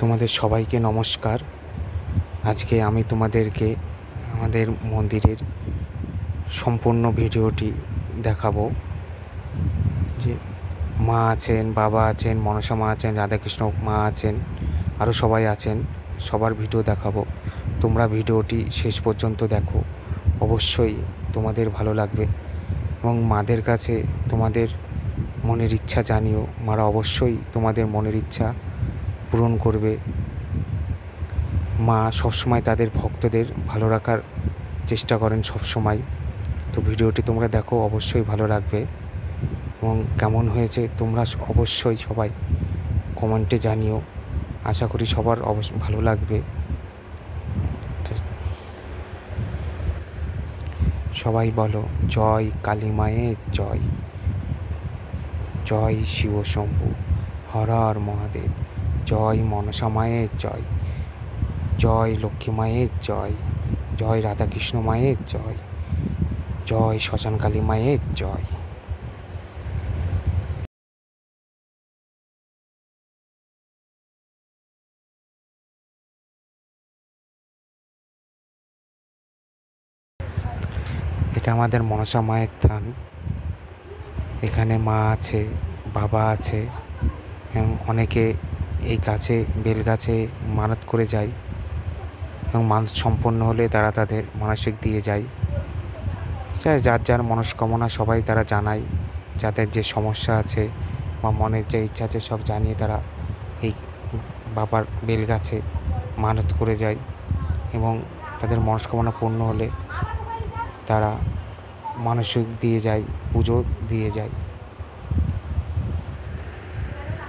তোমাদের সবাইকে নমস্কার। আজকে আমি তোমাদেরকে আমাদের মন্দিরের সম্পূর্ণ ভিডিওটি দেখাবো। যে মা আছেন, বাবা আছেন, মনসা মা আছেন, রাধাকৃষ্ণ মা আছেন, আরও সবাই আছেন, সবার ভিডিও দেখাবো। তোমরা ভিডিওটি শেষ পর্যন্ত দেখো, অবশ্যই তোমাদের ভালো লাগবে এবং মাদের কাছে তোমাদের মনের ইচ্ছা জানিও। মারা অবশ্যই তোমাদের মনের ইচ্ছা পূরণ করবে। মা সবসময় তাদের ভক্তদের ভালো রাখার চেষ্টা করেন সবসময়। তো ভিডিওটি তোমরা দেখো, অবশ্যই ভালো লাগবে এবং কেমন হয়েছে তোমরা অবশ্যই সবাই কমেন্টে জানিও। আশা করি সবার ভালো লাগবে। তো সবাই বলো, জয় কালী মায়ের জয়, জয় শিব শম্ভু, হর হর মহাদেব, জয় মনসা মায়ের জয়, জয় লক্ষ্মী মায়ের জয়, জয় রাধাকৃষ্ণ মায়ের জয়, জয় শ্মশান কালী মায়ের জয়। এটা আমাদের মনসা মায়ের থান। এখানে মা আছে, বাবা আছে এবং অনেকে এই গাছে, বেল গাছে মানত করে যায় এবং মানত সম্পন্ন হলে তারা তাদের মানসিক দিয়ে যায়। যার যার মনস্কামনা সবাই তারা জানায়, যাদের যে সমস্যা আছে বা মনের যে ইচ্ছা আছে সব জানিয়ে তারা এই বাবার বেল গাছে মানত করে যায় এবং তাদের মনস্কামনা পূর্ণ হলে তারা মানসিক দিয়ে যায়, পুজো দিয়ে যায়।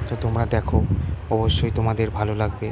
তো তোমরা দেখো, অবশ্যই তোমাদের ভালো লাগবে।